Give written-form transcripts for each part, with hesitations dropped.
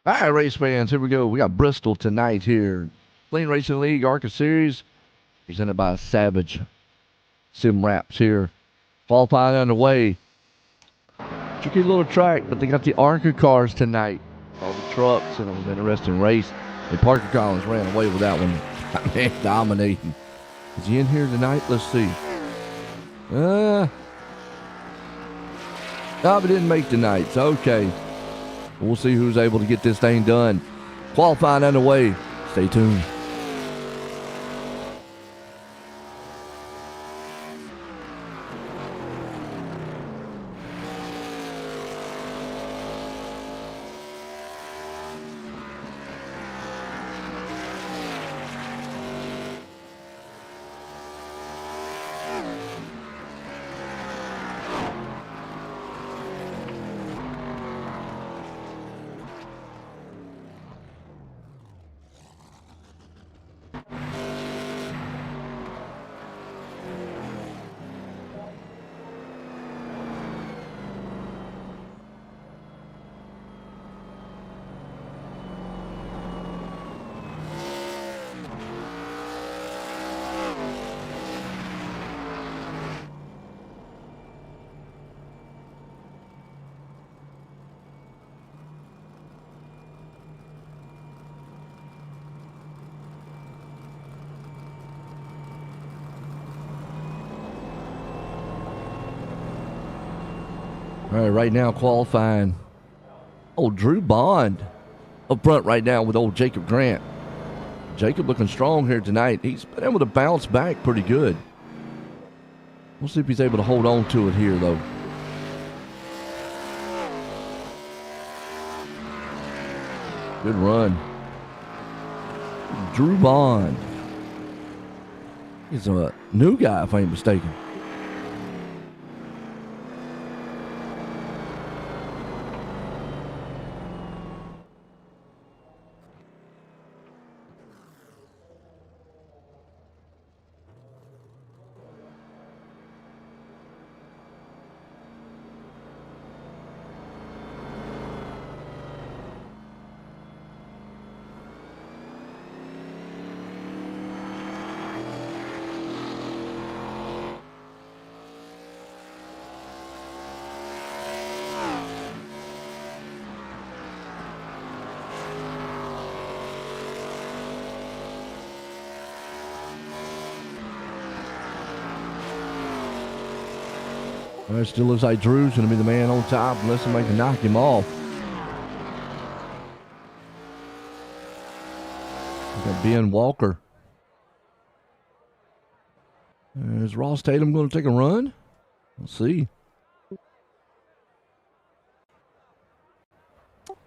All right, race fans, here we go. We got Bristol tonight here. Clean Racing League ARCA Series, presented by Savage Sim Wraps here. Qualifying underway. Tricky little track, but they got the ARCA cars tonight. All the trucks, and it was an interesting race. And Parker Collins ran away with that one. Man, dominating. Is he in here tonight? Let's see. No, but didn't make tonight, so okay. We'll see who's able to get this thing done. Qualifying underway. Stay tuned. All right, right now qualifying. Old Drew Bond up front right now with old Jacob Grant. Jacob looking strong here tonight. He's been able to bounce back pretty good. We'll see if he's able to hold on to it here, though. Good run. Drew Bond. He's a new guy, if I ain't mistaken. All right, still looks like Drew's going to be the man on top unless somebody can knock him off. We got Ben Walker. Is Ross Tatum going to take a run? We'll see.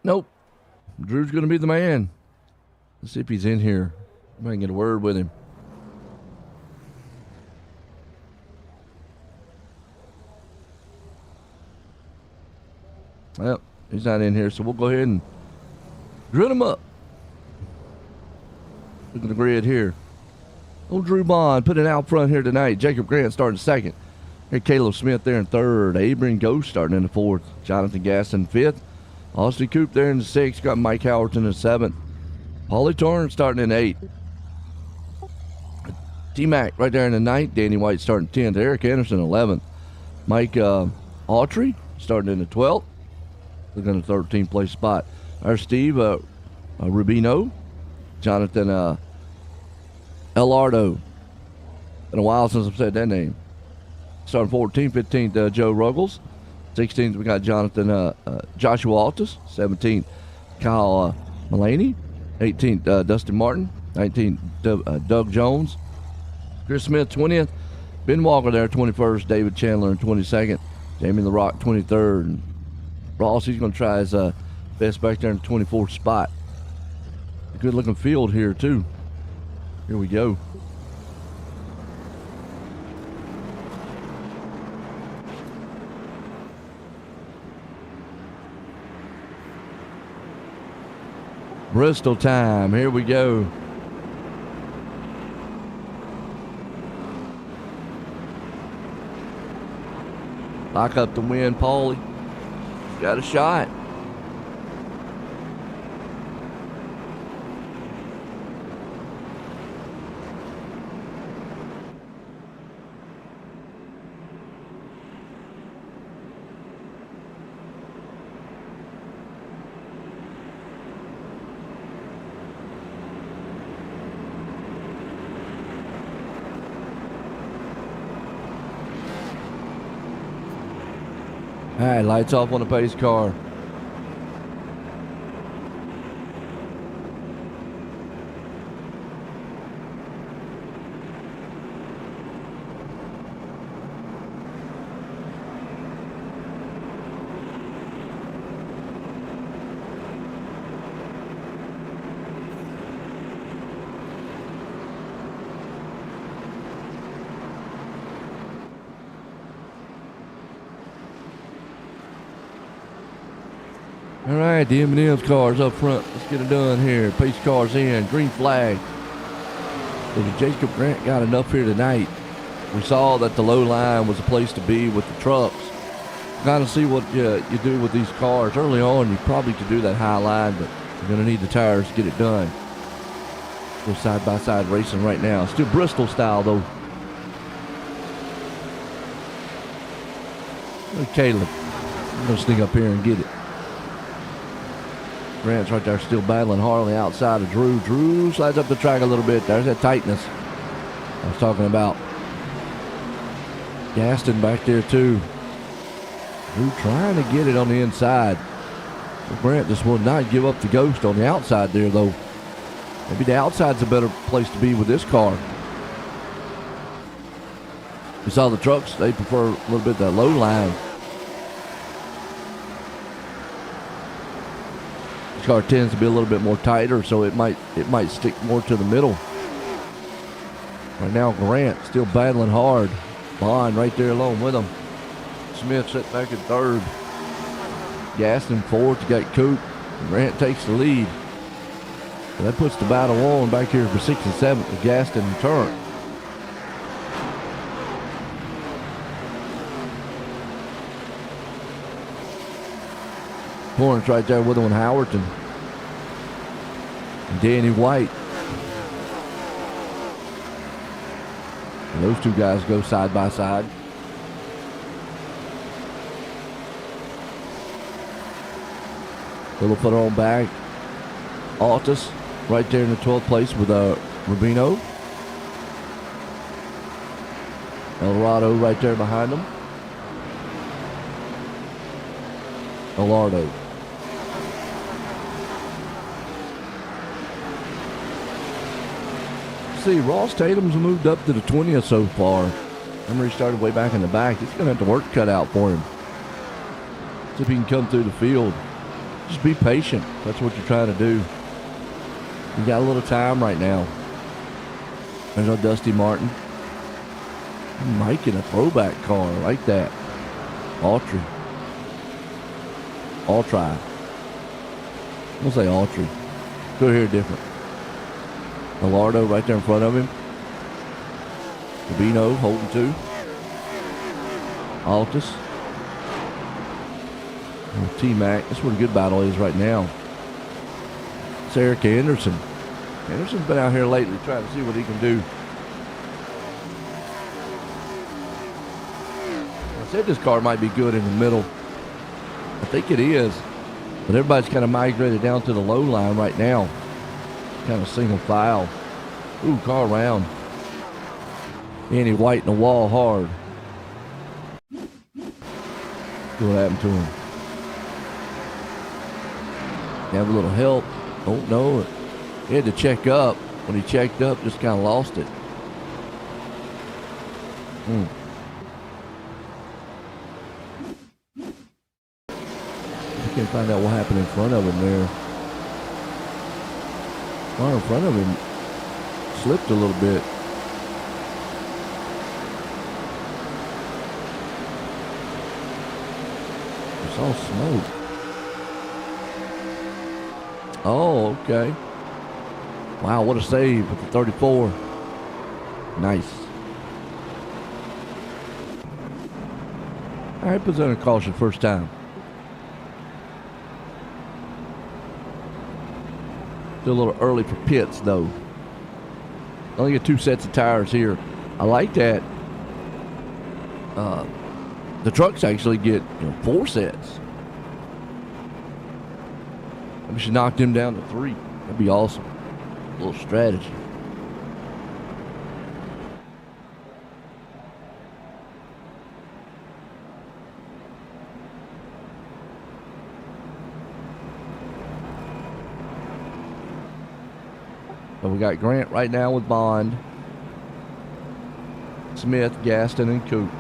Nope. Drew's going to be the man. Let's see if he's in here. I might get a word with him. Well, he's not in here, so we'll go ahead and grid him up. Look at the grid here. Old Drew Bond put it out front here tonight. Jacob Grant starting second. Here, Caleb Smith there in third. Abram Ghost starting in the fourth. Jonathan Gaston fifth. Austin Coop there in the sixth. Got Mike Howarton in the seventh. Paulie Torrance starting in eighth. T-Mac right there in the ninth. Danny White starting 10th. Eric Anderson 11th. Mike Autry starting in the 12th. Looking at the 13th place spot. Our Steve Rubino. Jonathan Elardo. Been a while since I've said that name. Starting 14th, 15th, Joe Ruggles. 16th, we got Jonathan Joshua Altus. 17th, Kyle Mullaney. 18th, Dustin Martin. 19th, Doug Jones. Chris Smith, 20th. Ben Walker there, 21st. David Chandler in 22nd. Jamie LaRock, 23rd. And Ross, he's going to try his best back there in the 24th spot. A good-looking field here, too. Here we go. Bristol time. Here we go. Lock up the win, Paulie. Got a shot. All right, lights off on the pace car. All right, the M&M's cars up front. Let's get it done here. Pace cars in. Green flag. So the Jacob Grant got enough here tonight. We saw that the low line was a place to be with the trucks. Kind of see what you do with these cars. Early on, you probably could do that high line, but you're going to need the tires to get it done. Go side-by-side racing right now. Still Bristol style, though. Look at Caleb. I'm going to sneak up here and get it. Grant's right there still battling Harley outside of Drew. Drew slides up the track a little bit. There's that tightness I was talking about. Gaston back there too. Drew trying to get it on the inside. Grant just will not give up the ghost on the outside there though. Maybe the outside's a better place to be with this car. You saw the trucks, they prefer a little bit that low line. This car tends to be a little bit more tighter, so it might stick more to the middle. Right now, Grant still battling hard. Bond right there along with him. Smith sitting back in third. Gaston fourth. You got Coop. Grant takes the lead. So that puts the battle on back here for 6th and 7th with Gaston and Turner. Torrance right there with him on Howerton. And Danny White. And those two guys go side by side. Little footer on back. Altus right there in the 12th place with Rubino. Eldorado right there behind them. Alardo. See, Ross Tatum's moved up to the 20th so far. Remember, he started way back in the back. He's going to have the work cut out for him. See if he can come through the field. Just be patient. That's what you're trying to do. You got a little time right now. There's no Dusty Martin. Mike in a throwback car. I like that. Autry. Altry. We'll say Autry. Go here different. Alardo right there in front of him. Rubino holding two. Altus. T-Mac. That's where the good battle is right now. It's Eric Anderson. Anderson's been out here lately trying to see what he can do. I said this car might be good in the middle. I think it is. But everybody's kind of migrated down to the low line right now. Kind of single file. Ooh, car around. Danny White in the wall hard. See what happened to him. Have a little help. Don't know it. He had to check up. When he checked up, just kind of lost it. I can't find out what happened in front of him there. Car in front of him slipped a little bit. I saw smoke. Oh, okay. Wow, what a save with the 34. Nice. All right, puts under caution first time. Still a little early for pits, though. Only get 2 sets of tires here. I like that. The trucks actually get 4 sets. We should knock them down to 3. That'd be awesome. A little strategy. So we got Grant right now with Bond, Smith, Gaston, and Coop.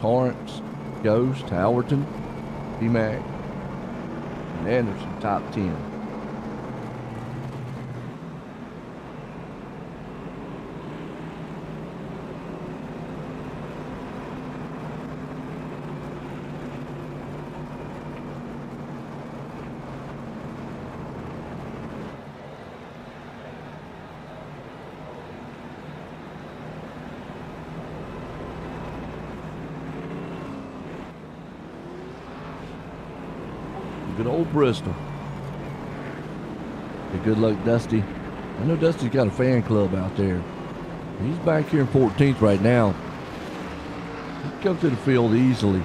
Torrance, Ghost, Howerton, D-Mac, and Anderson, top 10. Good old Bristol. Hey, good luck, Dusty. I know Dusty's got a fan club out there. He's back here in 14th right now. He can come to the field easily.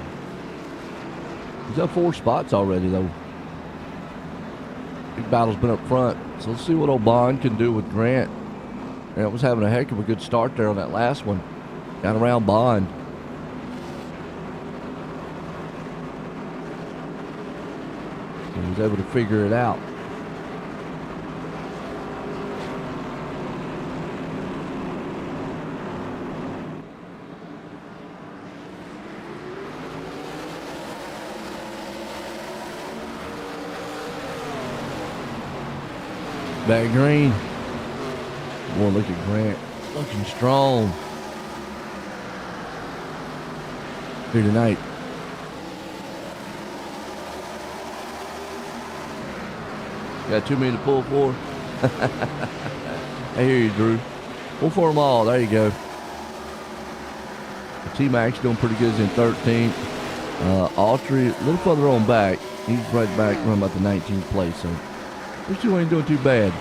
He's up 4 spots already, though. Big battle's been up front. So let's see what old Bond can do with Grant. Grant was having a heck of a good start there on that last one. Got around Bond. He was able to figure it out. Back green. Boy, look at Grant. Looking strong here tonight. Got too many to pull for. I hear you, Drew. Pull for them all. There you go. T-Mac's doing pretty good. He's in 13th. Autry, a little further on back. He's right back, running about the 19th place. So these two ain't doing too bad.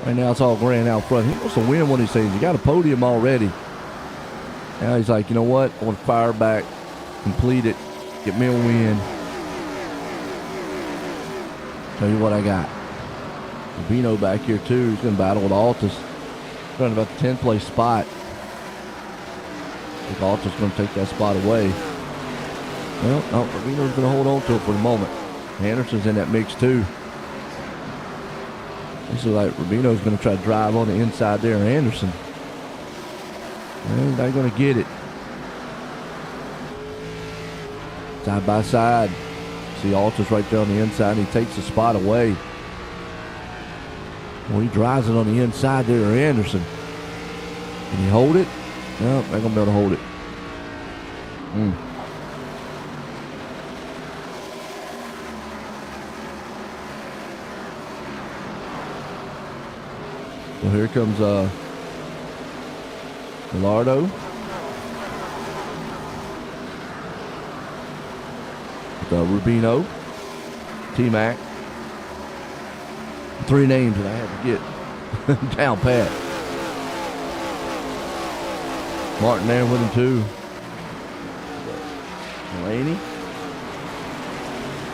Right now it's all Grant out front. He wants to win one of these things. He got a podium already. Now he's like, you know what? I want to fire back, complete it, get me a win. Tell you what I got. Rubino back here too. He's going to battle with Altus. Running about the 10th place spot. I think Altus going to take that spot away. Well, no, Rubino's going to hold on to it for the moment. Anderson's in that mix too. This is like Rubino's going to try to drive on the inside there. Anderson. Well, he's not going to get it. Side by side. See Altus right there on the inside, and he takes the spot away. Well, he drives it on the inside there, Anderson. Can he hold it? No, not going to be able to hold it. Well, here comes Gallardo. Rubino, T-Mac. 3 names that I had to get down pat. Martin there with him too. Mulaney.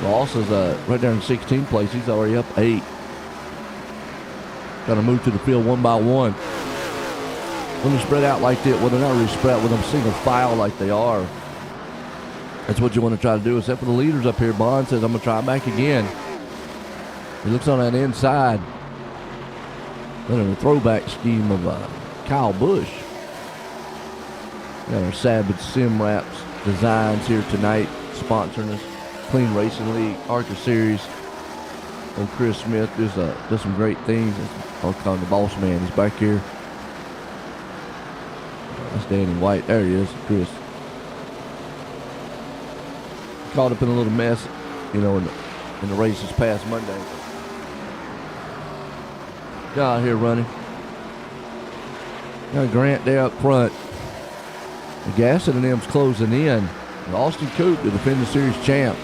Ross is right there in 16th place. He's already up 8. Got to move to the field one by one. When they spread out like that, well, they're not really spread out with them single file like they are. That's what you want to try to do, except for the leaders up here. Bond says, I'm going to try back again. He looks on that inside. Then in a throwback scheme of Kyle Busch. Got our Savage Sim Wraps designs here tonight, sponsoring us. Clean Racing League, ARCA Series. Old Chris Smith does some great things. I'll call him the boss man. He's back here. That's Danny White. There he is, Chris. Caught up in a little mess, you know, in the race this past Monday. Got out here running. Got Grant there up front. The Gaston and them's closing in. And Austin Coop, the defending series champ.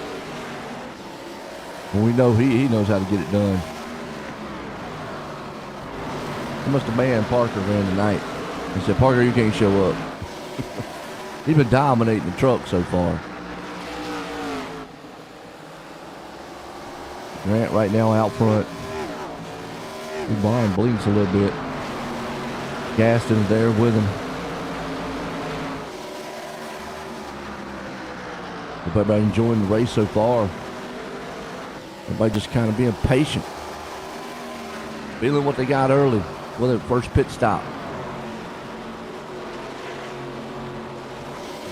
Well, we know he knows how to get it done. He must have banned Parker ran tonight. He said, Parker, you can't show up. He's been dominating the truck so far. Grant right now out front. Bond bleeds a little bit. Gaston's there with him. Hope everybody enjoying the race so far. Everybody just kind of being patient. Feeling what they got early with their first pit stop.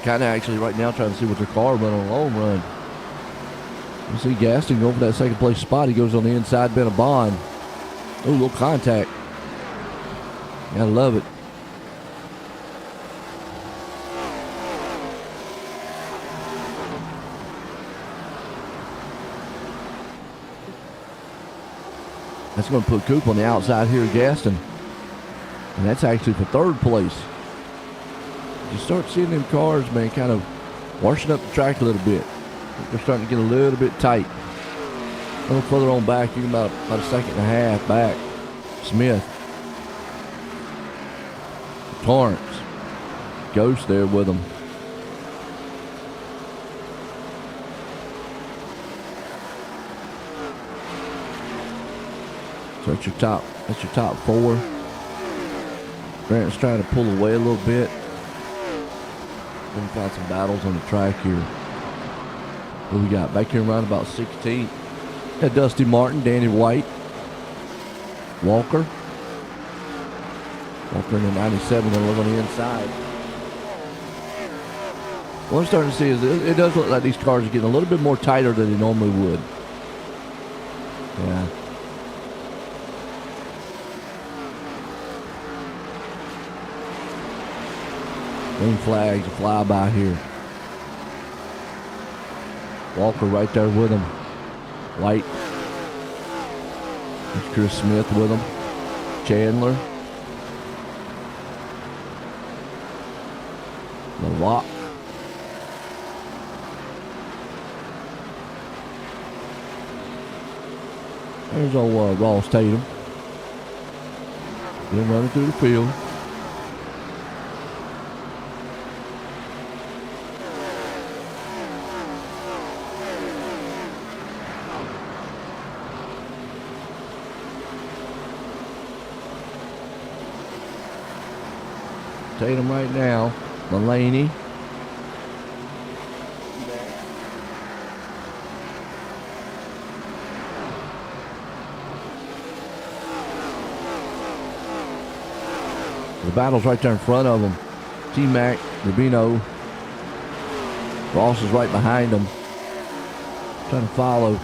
Kind of actually right now trying to see what their car run on a long run. You see Gaston go for that second place spot. He goes on the inside bend of Bond. Oh, little contact. Gotta love it. That's going to put Coop on the outside here, Gaston. And that's actually for third place. You start seeing them cars, man, kind of washing up the track a little bit. They're starting to get a little bit tight. A little further on back, you can about a second and a half back. Smith. Torrance. Ghost there with them. So that's your top four. Grant's trying to pull away a little bit. Gonna find some battles on the track here. What we got? Back here around about 16. Got Dusty Martin, Danny White, Walker in the 97 gonna look on the inside. What I'm starting to see is it does look like these cars are getting a little bit more tighter than they normally would. Yeah. Green flags, a flyby here. Walker right there with him. White. There's Chris Smith with him. Chandler. The Rock. There's old Ross Tatum. Been running through the field. Tatum right now. Mulaney. The battle's right there in front of them. T-Mac, Rubino. Ross is right behind them. Trying to follow.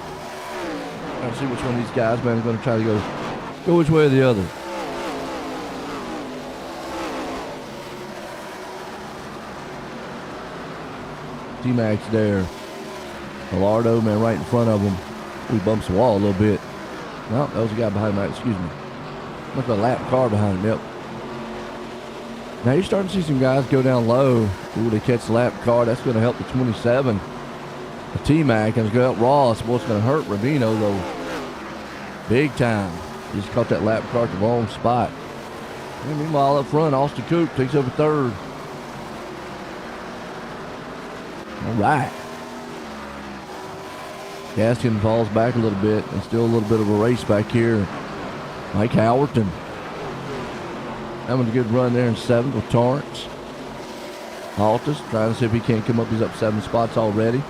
Trying to see which one of these guys, man, is going to try to go which way or the other. T-Mac's there. Gallardo, man, right in front of him. He bumps the wall a little bit. No, that was the guy behind him. Excuse me. Look at a lap car behind him. Yep. Now you're starting to see some guys go down low. Ooh, they catch the lap car. That's going to help the 27. The T-Mac is going to help Ross. Boy, it's going to hurt Rubino, though. Big time. He just caught that lap car at the wrong spot. And meanwhile, up front, Austin Coop takes over third. All right. Gaskin falls back a little bit, and still a little bit of a race back here. Mike Howerton having a good run there in seventh with Torrance. Altus trying to see if he can't come up. He's up 7 spots already.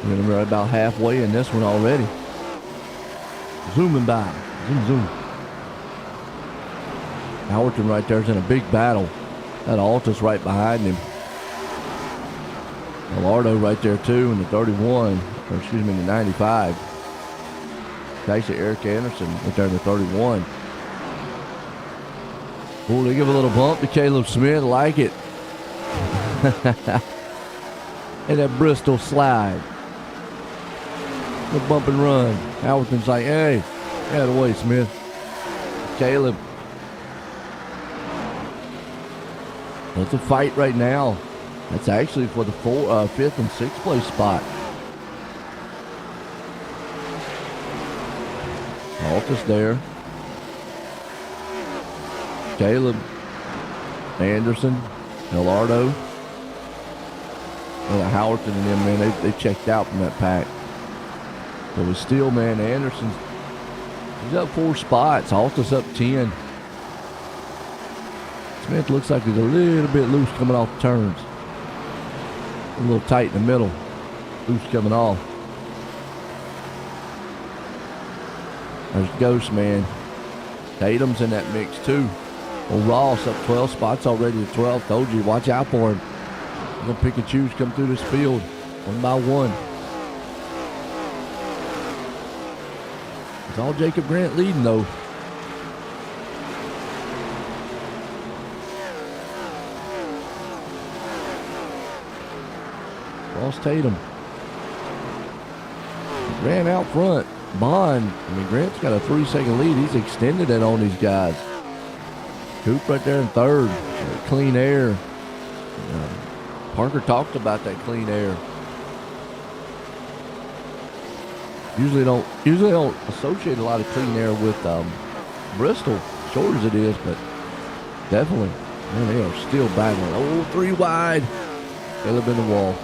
We're right about halfway in this one already. Zooming by. Zoom, zoom. Howerton right there is in a big battle. That Altus right behind him. Gallardo right there too in the 31, or excuse me, in the 95. Actually, Eric Anderson right there in the 31. Oh, they give a little bump to Caleb Smith. Like it. And that Bristol slide. The bump and run. Howerton's like, hey, get out of the way, Smith. Caleb. That's a fight right now. That's actually for the 5th and 6th place spot. Altus there. Caleb, Anderson, Gallardo. Well, Howerton and them, man, they checked out from that pack. But it's still, man, Anderson's, he's up 4 spots. Altus up 10. Smith looks like he's a little bit loose coming off the turns. A little tight in the middle. Loose coming off. There's Ghost, man. Tatum's in that mix, too. Well, Ross up 12 spots already to 12. Told you, watch out for him. He's going to pick and choose, come through this field one by one. It's all Jacob Grant leading, though. Ross Tatum. Grant out front. Bond. I mean, Grant's got a 3-second lead. He's extended it on these guys. Coop right there in third. Clean air. Parker talked about that clean air. Usually don't associate a lot of clean air with Bristol, short as it is, but definitely, man, they are still battling. Oh, 3 wide. Caleb in the wall.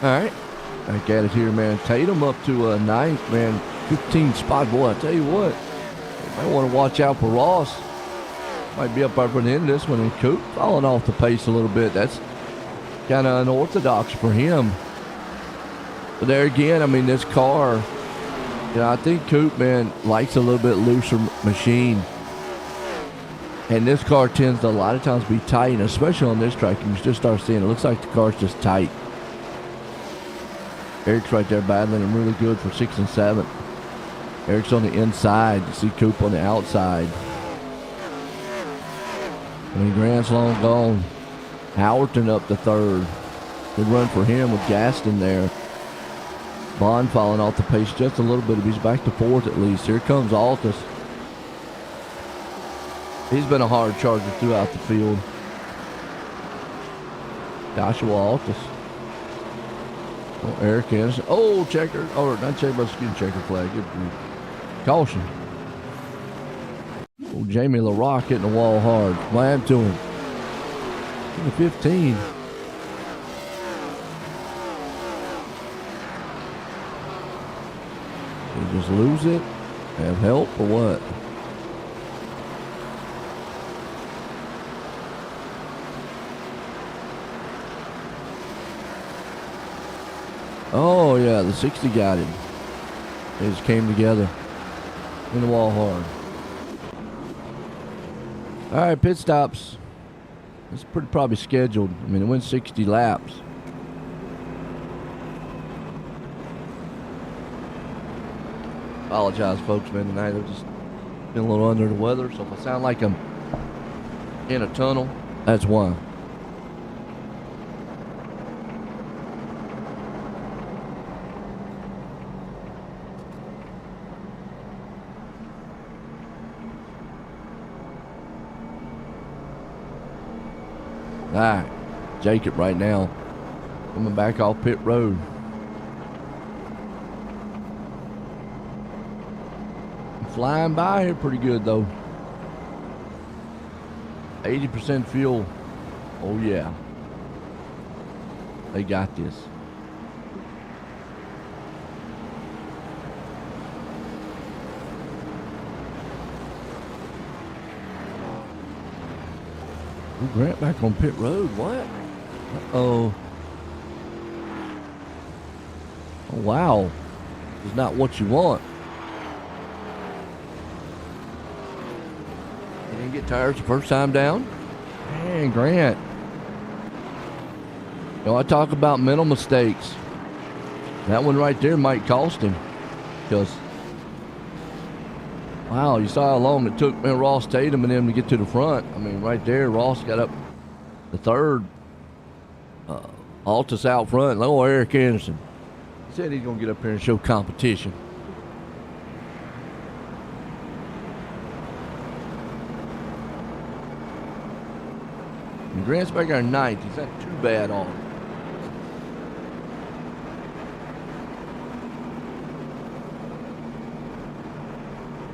All right, back at it here, man. Tatum up to a 9th, man. 15 spot. Boy, I tell you what, you might want to watch out for Ross. Might be up there for the end of this one. And Coop falling off the pace a little bit. That's kind of unorthodox for him. But there again, I mean, this car, I think Coop, man, likes a little bit looser machine. And this car tends to a lot of times be tight, and especially on this track, you can just start seeing it looks like the car's just tight. Eric's right there battling him really good for 6th and 7th. Eric's on the inside. You see Coop on the outside. I mean, Grant's long gone. Howerton up to 3rd. Good run for him with Gaston there. Bond falling off the pace just a little bit. He's back to 4th at least. Here comes Altus. He's been a hard charger throughout the field. Joshua Altus. Oh, Eric Anderson. Oh, checker. Oh, not checker, but excuse me, checker flag. Good. Caution. Oh, Jamie LaRock hitting the wall hard. Slam to him. To the 15. Did he just lose it? Have help or what? Oh, yeah, the 60 got him. They just came together. In the wall hard. All right, pit stops. It's pretty probably scheduled. I mean, it went 60 laps. Apologize, folks, man, tonight. I've just been a little under the weather, so if I sound like I'm in a tunnel, that's why. All right, Jacob right now coming back off pit road. Flying by here pretty good though. 80% fuel. Oh yeah. They got this. Ooh, Grant back on pit road. What? Uh-oh. Oh, wow. It's not what you want. He didn't get tires the first time down. Man, Grant. You know, I talk about mental mistakes. That one right there might cost him. Because Wow, you saw how long it took Ross Tatum and them to get to the front. I mean, right there, Ross got up the third. Altus out front. Little Eric Anderson. He said he's going to get up here and show competition. And Grant's back there ninth. He's not too bad on.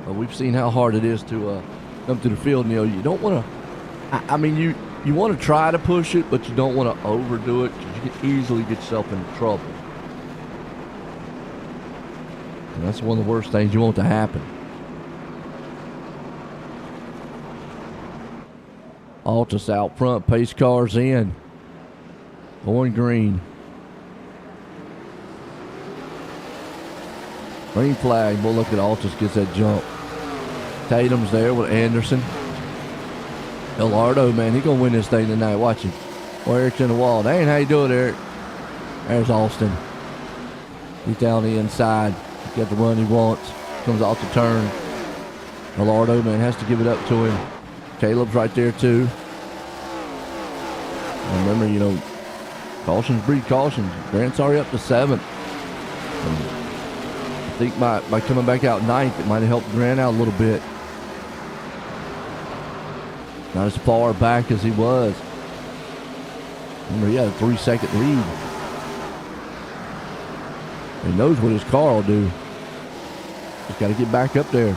But we've seen how hard it is to come to the field. You know, you don't want to. I mean, you want to try to push it, but you don't want to overdo it because you can easily get yourself into trouble. And that's one of the worst things you want to happen. Altus out front, pace cars in. Going green. Green flag. We'll look at Altus gets that jump. Tatum's there with Anderson. Elardo, man, he gonna win this thing tonight. Watch him. Well, Eric's in the wall. That ain't how you do it, Eric. There's Austin. He's down the inside. He's got the run he wants. Comes off the turn. Elardo, man, has to give it up to him. Caleb's right there, too. And remember, you know, cautions breed cautions. Grant's already up to 7th. And I think by coming back out 9th, it might have helped Grant out a little bit. Not as far back as he was. Remember, he had a 3-second lead. He knows what his car will do. Just got to get back up there.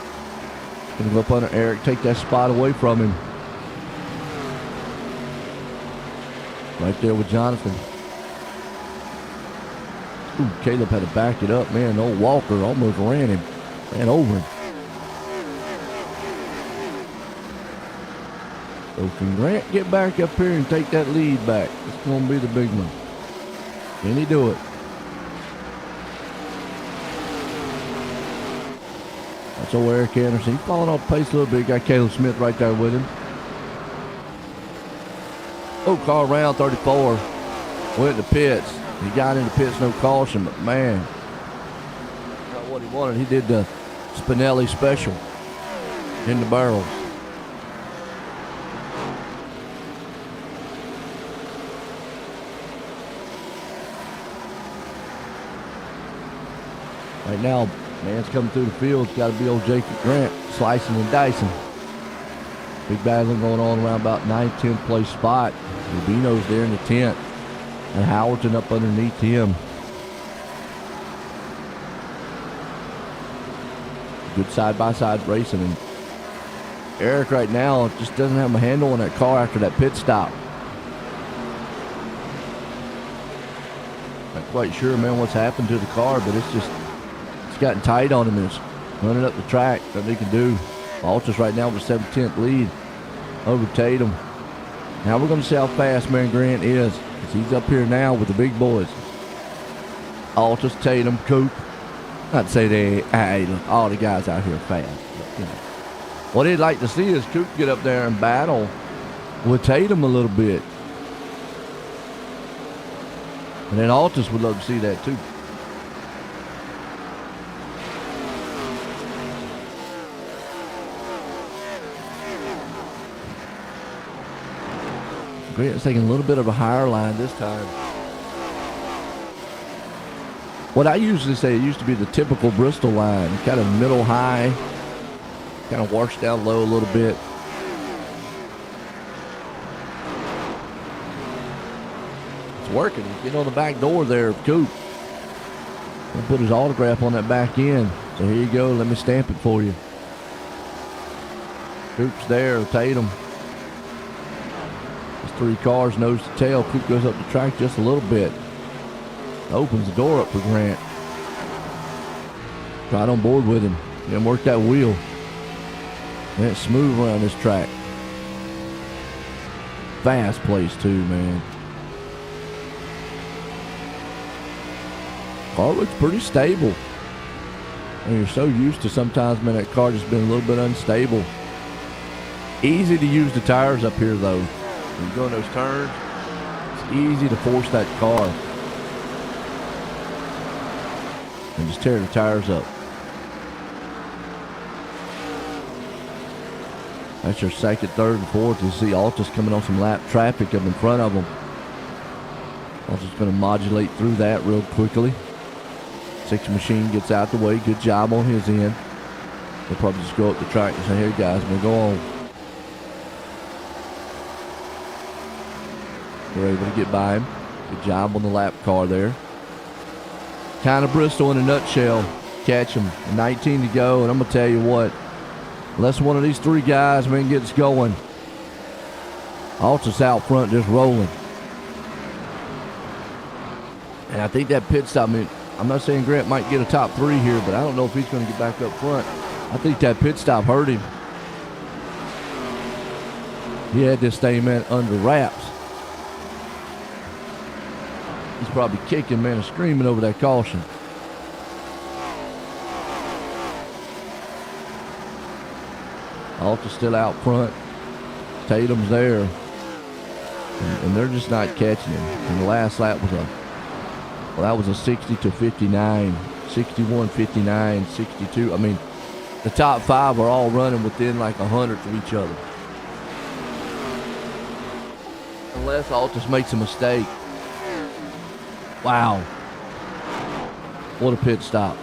Gonna go up under Eric, take that spot away from him. Right there with Jonathan. Ooh, Caleb had to back it up, man. Old Walker almost ran over him. So can Grant get back up here and take that lead back? It's going to be the big one. Can he do it? That's old Eric Anderson. He's falling off pace a little bit. Got Caleb Smith right there with him. Oh, car around 34. Went to pits. He got into pits, no caution, but man, not what he wanted. He did the Spinelli special in the barrels. Right now, man's coming through the field. It's got to be old Jacob Grant slicing and dicing. Big battling going on around about 9th, 10th place spot. Rubino's there in the 10th. And Howardson up underneath him. Good side-by-side racing. And Eric right now just doesn't have a handle on that car after that pit stop. Not quite sure, man, what's happened to the car, but it's gotten tight on him. It's running up the track. Nothing he can do. Altus right now with a 17th lead over Tatum. Now we're going to see how fast man Grant is, because he's up here now with the big boys. Altus, Tatum, Coop. Not to say hey, look, all the guys out here are fast. But, you know, what he'd like to see is Coop get up there and battle with Tatum a little bit. And then Altus would love to see that too. Grant's taking a little bit of a higher line this time. What I usually say, it used to be the typical Bristol line, kind of middle high, kind of washed down low a little bit. It's working. He's getting on the back door there of Coop. He'll put his autograph on that back end. So here you go. Let me stamp it for you. Coop's there. Tatum. 3 cars, nose to tail. Coop goes up the track just a little bit. Opens the door up for Grant. Right on board with him. Didn't work that wheel. And it's smooth around this track. Fast place too, man. Car looks pretty stable. And you're so used to sometimes, man, that car just been a little bit unstable. Easy to use the tires up here though. When you go in those turns, it's easy to force that car and just tear the tires up. That's your second, third, and fourth. You see Altus coming on some lap traffic up in front of them. Altus going to modulate through that real quickly. Six Machine gets out the way. Good job on his end. They'll probably just go up the track and say, "Here, guys, we'll go on." We're able to get by him. Good job on the lap car there. Kind of Bristol in a nutshell. Catch him. 19 to go, and I'm going to tell you what. Unless one of these three guys, man, gets going, Altus out front just rolling. And I think that pit stop, I mean, I'm not saying Grant might get a top three here, but I don't know if he's going to get back up front. I think that pit stop hurt him. He had this thing, man, under wraps. He's probably kicking, man, and screaming over that caution. Alta's still out front. Tatum's there. And they're just not catching him. And the last lap was that was a 60 to 59, 61, 59, 62. I mean, the top five are all running within like 100 of each other. Unless Altus makes a mistake. Wow. What a pit stop.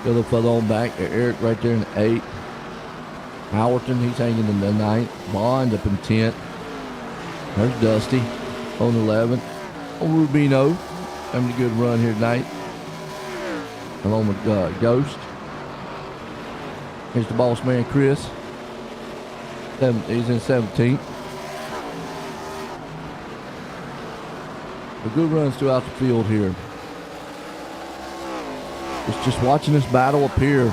Go a little further on back. Eric right there in 8th. Howerton, he's hanging in the 9th. Bond up in 10th. There's Dusty on 11th. Oh, Rubino having a good run here tonight. Along with Ghost. Here's the boss man, Chris. He's in 17th. The good runs throughout the field here. It's just watching this battle up here.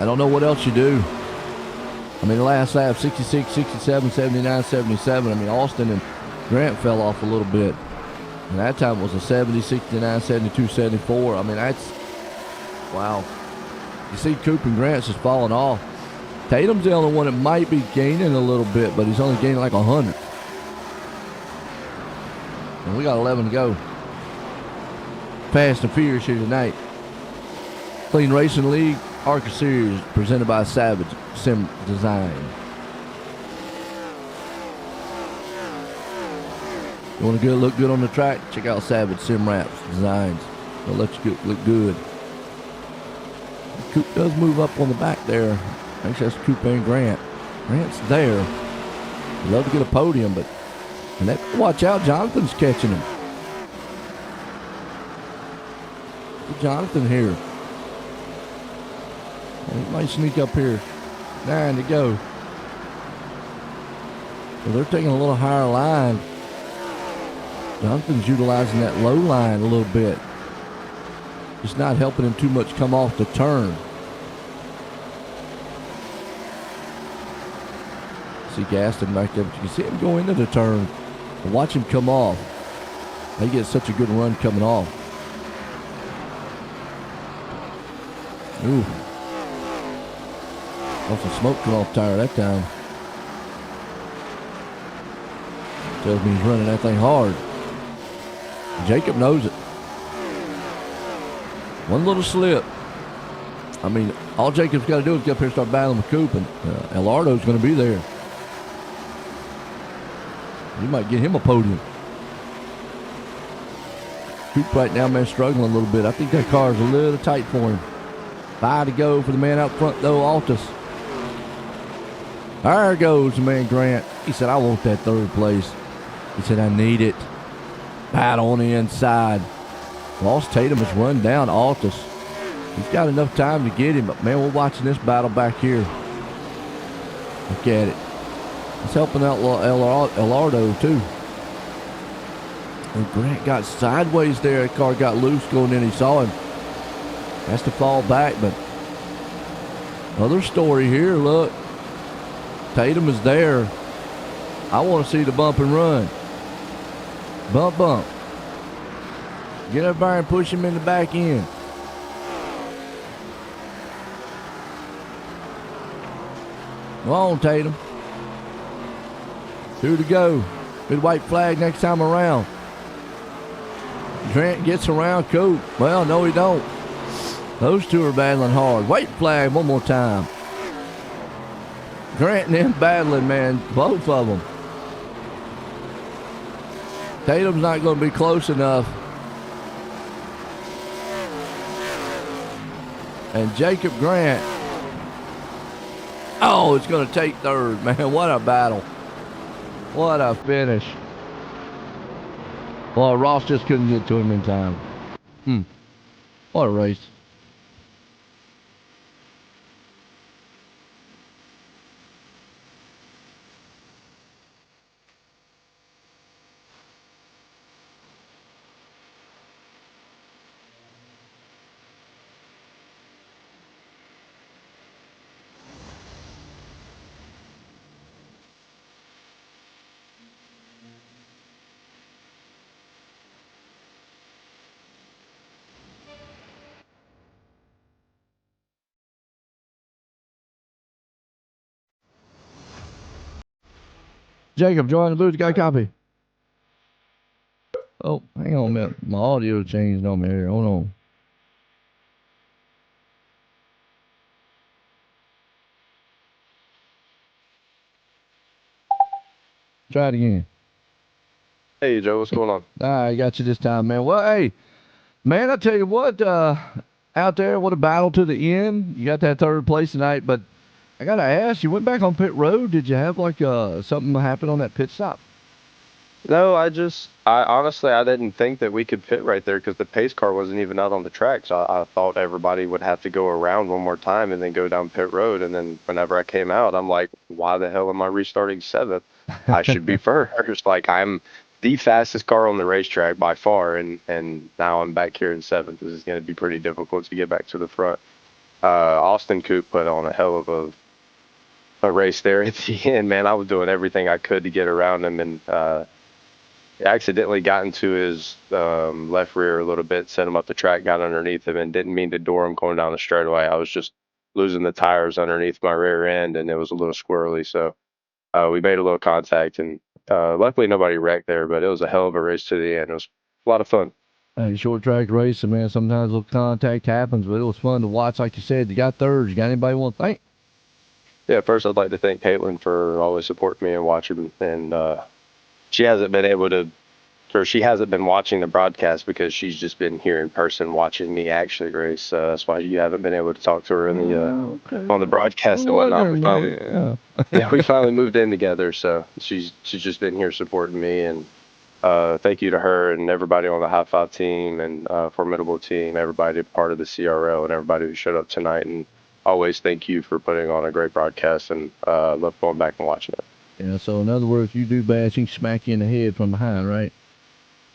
I don't know what else you do. I mean, the last lap, 66, 67, 79, 77. I mean, Austin and Grant fell off a little bit. And that time it was a 70, 69, 72, 74. I mean, that's, wow. You see Coop and Grant's just falling off. Tatum's the only one that might be gaining a little bit, but he's only gaining like 100. And we got 11 to go. Fast and Furious here tonight. Clean Racing League, ARCA Series, presented by Savage Sim Design. You want to look good on the track? Check out Savage Sim Wraps Designs. They'll let you look good. Coop does move up on the back there. Actually, that's Coop and Grant. Grant's there. He'd love to get a podium, but watch out, Jonathan's catching him. Jonathan here. He might sneak up here. 9 to go. So they're taking a little higher line. Jonathan's utilizing that low line a little bit. It's not helping him too much come off the turn. See Gaston back there, but you can see him go into the turn and watch him come off. He gets such a good run coming off. Ooh. Oh, some smoke come off tire that time. Tells me he's running that thing hard. Jacob knows it. One little slip. I mean, all Jacob's got to do is get up here and start battling with Coop, and Elardo's going to be there. You might get him a podium. Coop right now, man, struggling a little bit. I think that car's a little tight for him. 5 to go for the man out front, though, Altus. There goes the man, Grant. He said, I want that third place. He said, I need it. Battle on the inside. Lost Tatum has run down Altus. He's got enough time to get him, but, man, we're watching this battle back here. Look at it. It's helping out Elardo, too. And Grant got sideways there. The car got loose going in. He saw him. Has to fall back, but another story here. Look, Tatum is there. I want to see the bump and run. Bump, bump. Get up there and push him in the back end. Come on, Tatum. 2 to go. Good white flag next time around. Grant gets around Coop. Well, no, he don't. Those two are battling hard. White flag one more time. Grant and them battling, man. Both of them. Tatum's not going to be close enough. And Jacob Grant. Oh, it's going to take third, man. What a battle. What a finish. Well, Ross just couldn't get to him in time. What a race. Jacob, join the booth. Got a copy. Oh, hang on a minute. My audio changed on me here. Hold on. Try it again. Hey, Joe. What's going on? I got you this time, man. Well, hey, man, I tell you what, out there, what a battle to the end. You got that third place tonight, but I got to ask, you went back on pit road. Did you have, like, something happen on that pit stop? No, I honestly, I didn't think that we could pit right there because the pace car wasn't even out on the track. So I thought everybody would have to go around one more time and then go down pit road. And then whenever I came out, I'm like, why the hell am I restarting seventh? I should be first. Like, I'm the fastest car on the racetrack by far. And now I'm back here in seventh. This is going to be pretty difficult to get back to the front. Austin Coop put on a hell of a race there at the end, man. I was doing everything I could to get around him, and accidentally got into his left rear a little bit, set him up the track, got underneath him, and didn't mean to door him going down the straightaway. I was just losing the tires underneath my rear end, and it was a little squirrely. So we made a little contact, and luckily nobody wrecked there, but it was a hell of a race to the end. It was a lot of fun. Hey, short track racing, man. Sometimes a little contact happens, but it was fun to watch. Like you said, you got thirds. You got anybody want to thank? Yeah, first I'd like to thank Caitlin for always supporting me and watching, and she hasn't been able to, or she hasn't been watching the broadcast because she's just been here in person watching me actually race. That's why you haven't been able to talk to her in the on the broadcast and whatnot. We finally moved in together, so she's just been here supporting me, and thank you to her and everybody on the High Five team and Formidable team, everybody part of the CRL, and everybody who showed up tonight. And always thank you for putting on a great broadcast, and love going back and watching it. Yeah, so in other words, you do bad, she can smack you in the head from behind, right?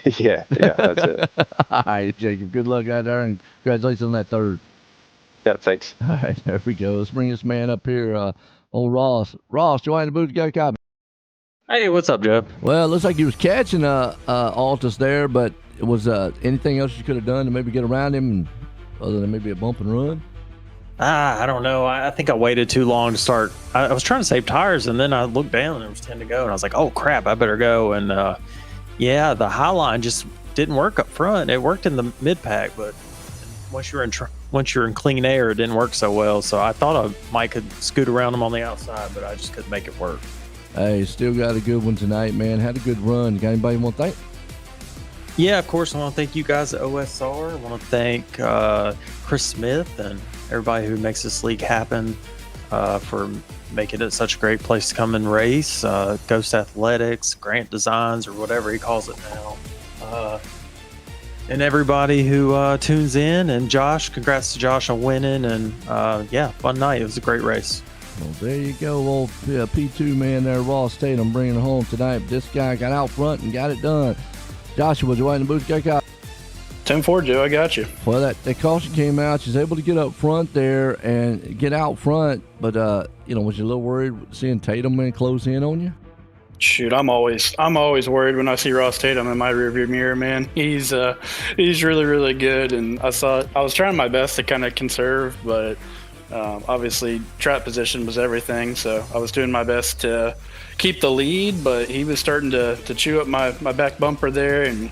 yeah, that's it. All right, Jacob, good luck out there, and congratulations on that third. Yeah, thanks. All right, there we go. Let's bring this man up here, old Ross. Ross, join the booth, got a copy. Hey, what's up, Joe? Well, it looks like he was catching Altus there, but it was anything else you could have done to maybe get around him, other than maybe a bump and run? I don't know. I think I waited too long to start. I was trying to save tires, and then I looked down, and there was 10 to go, and I was like, oh, crap, I better go. And, yeah, the high line just didn't work up front. It worked in the mid-pack, but once you're in clean air, it didn't work so well. So I thought I might could scoot around them on the outside, but I just couldn't make it work. Hey, still got a good one tonight, man. Had a good run. You got anybody you want to thank? Yeah, of course. I want to thank you guys at OSR. I want to thank Chris Smith and everybody who makes this league happen for making it such a great place to come and race. Ghost Athletics, Grant Designs, or whatever he calls it now. And everybody who tunes in. And Josh, congrats to Josh on winning. And yeah, fun night. It was a great race. Well, there you go, old P2 man there, Ross Tatum, bringing it home tonight. This guy got out front and got it done. Joshua, join in the booth, got caught. 10-4, Joe, I got you. Well, that caution came out. She's able to get up front there and get out front, but was you a little worried seeing Tatum man close in on you? Shoot, I'm always worried when I see Ross Tatum in my rearview mirror, man. He's really, really good, and I was trying my best to kind of conserve, but obviously trap position was everything, so I was doing my best to keep the lead, but he was starting to chew up my back bumper there, and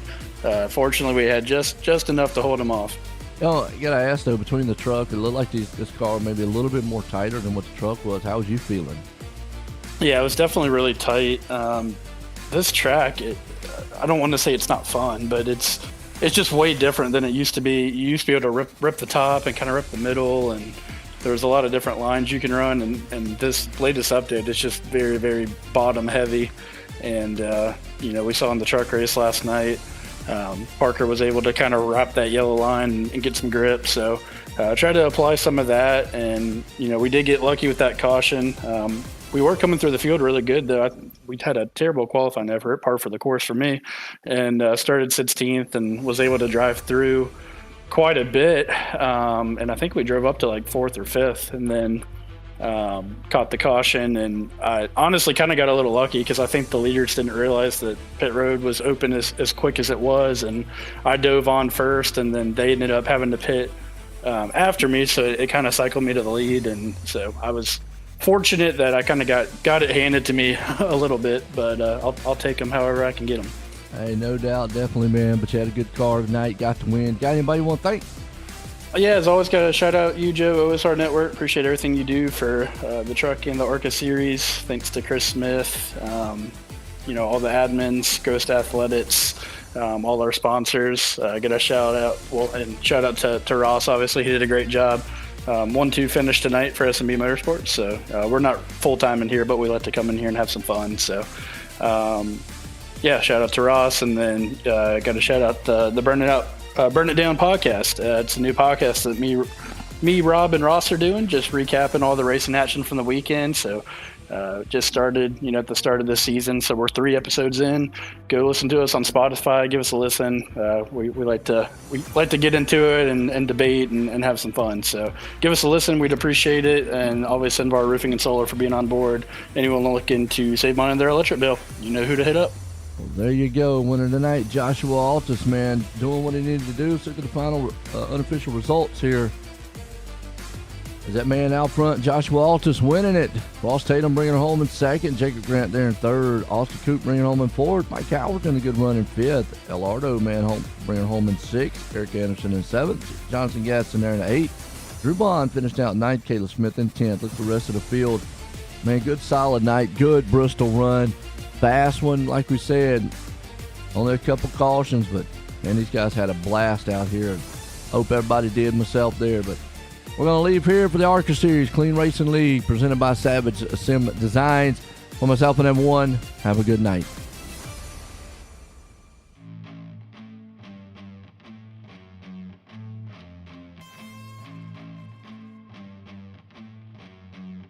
fortunately we had just enough to hold him off. You gotta ask though, between the truck, it looked like this car maybe a little bit more tighter than what the truck was. How was you feeling? Yeah, it was definitely really tight. This track, I don't want to say it's not fun, but it's just way different than it used to be. You used to be able to rip the top and kind of rip the middle, and there was a lot of different lines you can run. And this latest update is just very, very bottom heavy. And we saw in the truck race last night, Parker was able to kind of wrap that yellow line and get some grip. So try to apply some of that. And, we did get lucky with that caution. We were coming through the field really good, though. We had a terrible qualifying effort, par for the course for me, and started 16th and was able to drive through quite a bit. And I think we drove up to like 4th or 5th, and then caught the caution. And I honestly kind of got a little lucky because I think the leaders didn't realize that pit road was open as quick as it was. And I dove on first, and then they ended up having to pit after me. So it kind of cycled me to the lead. And so I was fortunate that I kind of got it handed to me a little bit, but I'll take them however I can get them. Hey, no doubt, definitely, man. But you had a good car tonight, got to win. Got anybody you want to thank? Yeah, as always, got to shout out you, Joe, OSR Network. Appreciate everything you do for the truck and the ARCA Series. Thanks to Chris Smith, all the admins, Ghost Athletics, all our sponsors. Get a shout out, and shout out to Ross. Obviously, he did a great job. 1-2 finish tonight for S&B Motorsports. So we're not full time in here, but we like to come in here and have some fun. So shout out to Ross, and then got to shout out the Burn It Down podcast. It's a new podcast that me, Rob, and Ross are doing, just recapping all the racing action from the weekend. So just started, at the start of this season. So we're 3 episodes in. Go listen to us on Spotify. Give us a listen. We like to get into it and debate and have some fun. So give us a listen. We'd appreciate it. And always Sinvar Roofing and Solar for being on board. Anyone looking to save money on their electric bill, you know who to hit up. Well, there you go. Winner tonight, Joshua Altus, man, doing what he needed to do. Let's look at the final unofficial results here. Is that man out front, Joshua Altus, winning it. Ross Tatum bringing her home in 2nd. Jacob Grant there in 3rd. Austin Coop bringing her home in 4th. Mike Howard in a good run in 5th. Elardo, bringing her home in 6th. Eric Anderson in 7th. Jonathan Gadsden there in 8th. Drew Bond finished out in 9th. Caleb Smith in 10th. Look at the rest of the field. Man, good solid night. Good Bristol run. Fast one, like we said. Only a couple cautions, but man, these guys had a blast out here. Hope everybody did, myself there. But we're going to leave here for the ARCA Series Clean Racing League presented by Savage Sim Designs. For myself and everyone, have a good night.